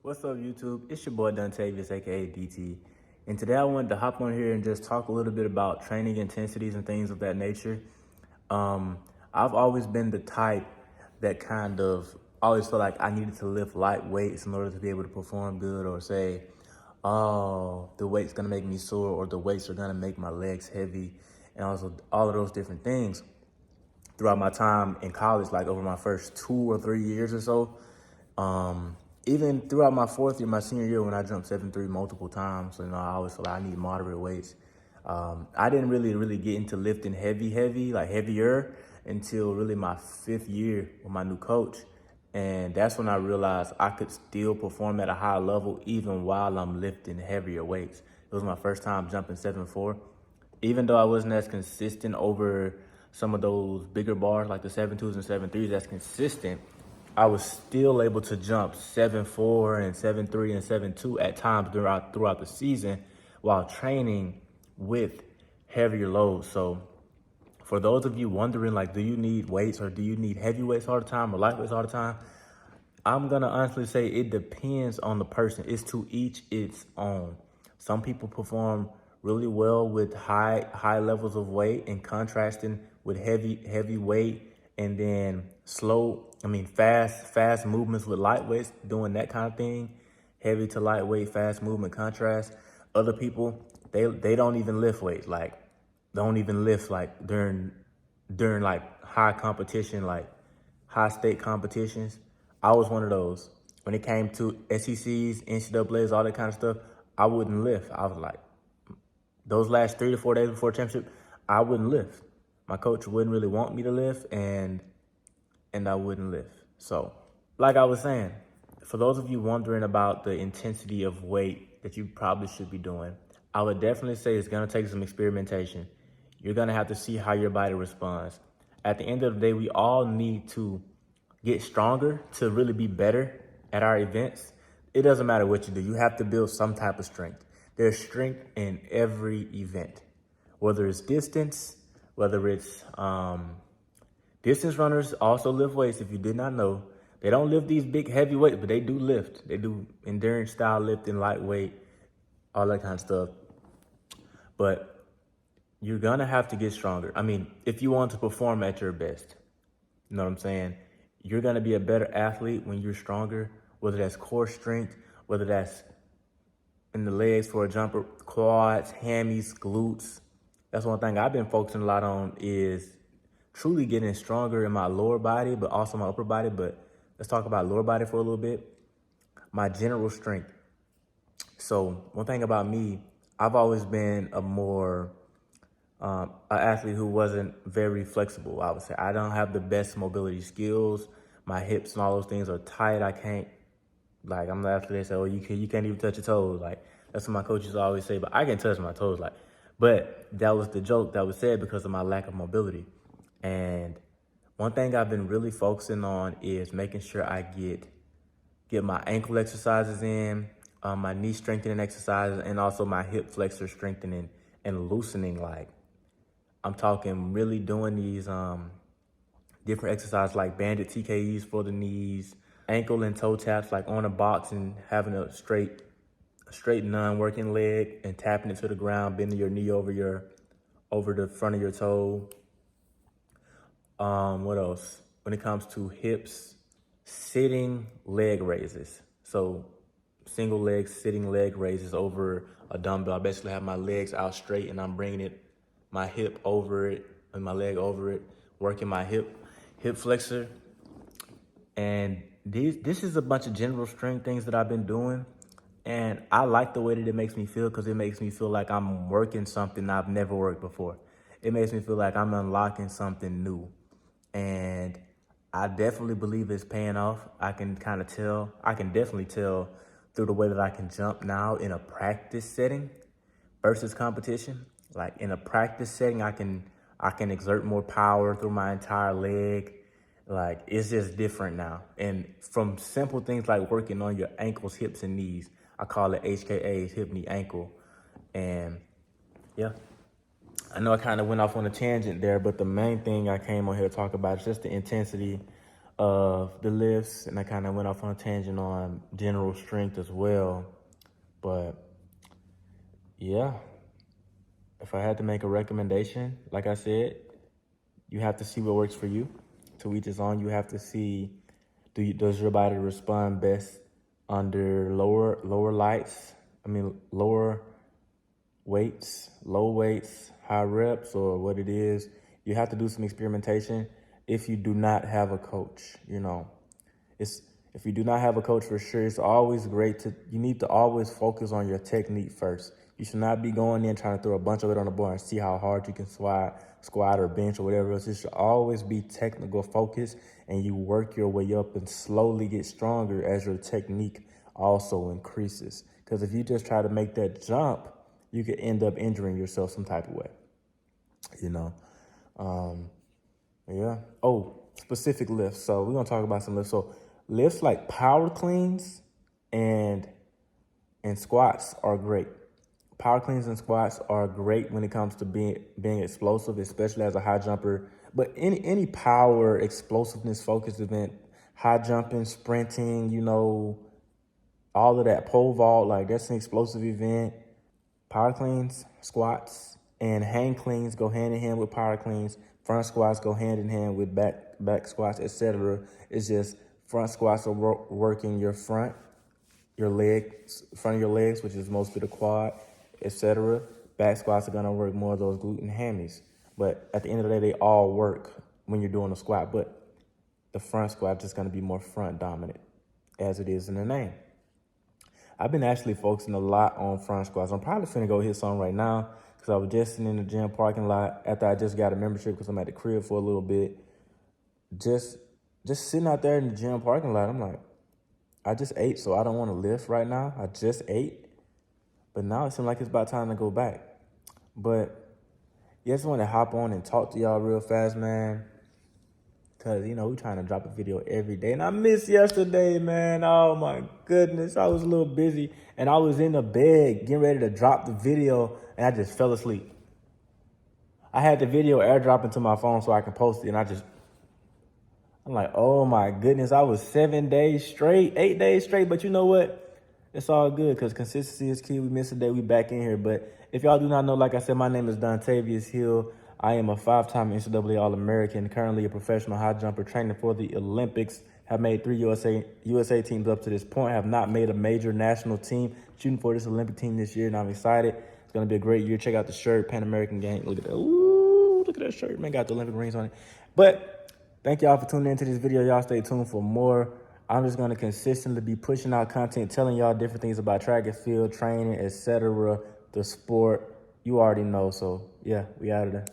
What's up, YouTube? It's your boy Duntavius, aka DT, and today I wanted to hop on here and just talk a little bit about training intensities and things of that nature. Um, I've always been the type that kind of always felt like I needed to lift light weights in order to be able to perform good, or say, oh, the weight's gonna make me sore, or the weights are gonna make my legs heavy, and also all of those different things throughout my time in college, like over my first 2 or 3 years or so. Um, Even throughout my fourth year, my senior year, when I jumped 7'3" multiple times, I always felt like I need moderate weights. I didn't really get into lifting heavy, like heavier, until really my 5th year with my new coach. And that's when I realized I could still perform at a high level even while I'm lifting heavier weights. It was my first time jumping 7'4". Even though I wasn't as consistent over some of those bigger bars like the 7'2s and 7'3s as consistent, I was still able to jump 7'4" and 7'3" and 7'2" at times throughout the season while training with heavier loads. So for those of you wondering, like, do you need weights, or do you need heavy weights all the time or light weights all the time? I'm gonna honestly say it depends on the person. It's to each its own. Some people perform really well with high levels of weight and contrasting with heavy weight, and then fast movements with light weights, doing that kind of thing. Heavy to lightweight, fast movement contrast. Other people, they don't even lift weights, like don't even lift like during like high competition, like high stake competitions. I was one of those. When it came to SECs, NCAAs, all that kind of stuff, I wouldn't lift. I was like, those last 3 to 4 days before championship, I wouldn't lift. My coach wouldn't really want me to lift, and I wouldn't lift. So, like I was saying, for those of you wondering about the intensity of weight that you probably should be doing, I would definitely say it's gonna take some experimentation. You're gonna have to see how your body responds. At the end of the day, we all need to get stronger to really be better at our events. It doesn't matter what you do. You have to build some type of strength. There's strength in every event, whether it's distance, whether it's distance runners also lift weights. If you did not know, they don't lift these big heavy weights, but they do lift. They do endurance style lifting, lightweight, all that kind of stuff. But you're gonna have to get stronger. I mean, if you want to perform at your best, you know what I'm saying? You're gonna be a better athlete when you're stronger, whether that's core strength, whether that's in the legs for a jumper, quads, hammies, glutes. That's one thing I've been focusing a lot on, is truly getting stronger in my lower body, but also my upper body. But let's talk about lower body for a little bit. My general strength. So one thing about me, I've always been an athlete who wasn't very flexible. I would say I don't have the best mobility skills. My hips and all those things are tight. I can't, like, I'm the athlete that say, oh, you can't even touch your toes. Like, that's what my coaches always say, but I can touch my toes. Like, but that was the joke that was said because of my lack of mobility. And one thing I've been really focusing on is making sure I get my ankle exercises in, my knee strengthening exercises, and also my hip flexor strengthening and loosening. Like, I'm talking really doing these different exercises like banded TKEs for the knees, ankle and toe taps, like on a box and having a straight non-working leg and tapping it to the ground, bending your knee over the front of your toe. What else? When it comes to hips, sitting leg raises. So single leg sitting leg raises over a dumbbell. I basically have my legs out straight and I'm bringing my hip over it and my leg over it, working my hip flexor. And this is a bunch of general strength things that I've been doing. And I like the way that it makes me feel, because it makes me feel like I'm working something I've never worked before. It makes me feel like I'm unlocking something new. And I definitely believe it's paying off. I can definitely tell through the way that I can jump now in a practice setting versus competition. Like, in a practice setting, I can exert more power through my entire leg. Like, it's just different now. And from simple things like working on your ankles, hips, and knees, I call it HKAs, hip, knee, ankle. And yeah, I know I kind of went off on a tangent there, but the main thing I came on here to talk about is just the intensity of the lifts, and I kind of went off on a tangent on general strength as well. But yeah, if I had to make a recommendation, like I said, you have to see what works for you. To each his own. You have to see, does your body respond best under lower lights? I mean, lower weights, low weights, high reps, or what it is. You have to do some experimentation. If you do not have a coach, it's if you do not have a coach, for sure, it's always great you need to always focus on your technique first. You should not be going in trying to throw a bunch of it on the board and see how hard you can squat or bench or whatever else. It should always be technical focus, and you work your way up and slowly get stronger as your technique also increases. Because if you just try to make that jump, you could end up injuring yourself some type of way, Yeah. Oh, specific lifts. So we're gonna talk about some lifts. So lifts like power cleans and squats are great. Power cleans and squats are great when it comes to being explosive, especially as a high jumper. But any power, explosiveness focused event, high jumping, sprinting, all of that, pole vault, like that's an explosive event. Power cleans, squats, and hang cleans go hand in hand with power cleans. Front squats go hand in hand with back squats, etc. It's just front squats are working your front of your legs, which is mostly the quad, etc. Back squats are gonna work more of those glute and hammies. But at the end of the day, they all work when you're doing a squat. But the front squat is just gonna be more front dominant, as it is in the name. I've been actually focusing a lot on front squats. I'm probably finna go hit some right now because I was just sitting in the gym parking lot after I just got a membership because I'm at the crib for a little bit. Just sitting out there in the gym parking lot, I'm like, I just ate, so I don't want to lift right now. I just ate, but now it seems like it's about time to go back. But yeah, I just want to hop on and talk to y'all real fast, man. Because, we're trying to drop a video every day. And I missed yesterday, man. Oh, my goodness. I was a little busy. And I was in the bed getting ready to drop the video. And I just fell asleep. I had the video airdrop into my phone so I can post it. And I'm like, oh, my goodness. I was 7 days straight, 8 days straight. But you know what? It's all good because consistency is key. We missed a day. We back in here. But if y'all do not know, like I said, my name is Dontavius Hill. I am a 5-time NCAA All-American, currently a professional high jumper training for the Olympics. Have made 3 USA teams up to this point. Have not made a major national team. Shooting for this Olympic team this year, and I'm excited. It's going to be a great year. Check out the shirt, Pan American game. Look at that. Ooh, look at that shirt. Man, got the Olympic rings on it. But thank y'all for tuning into this video. Y'all stay tuned for more. I'm just going to consistently be pushing out content, telling y'all different things about track and field, training, etc., the sport. You already know. So, yeah, we out of there.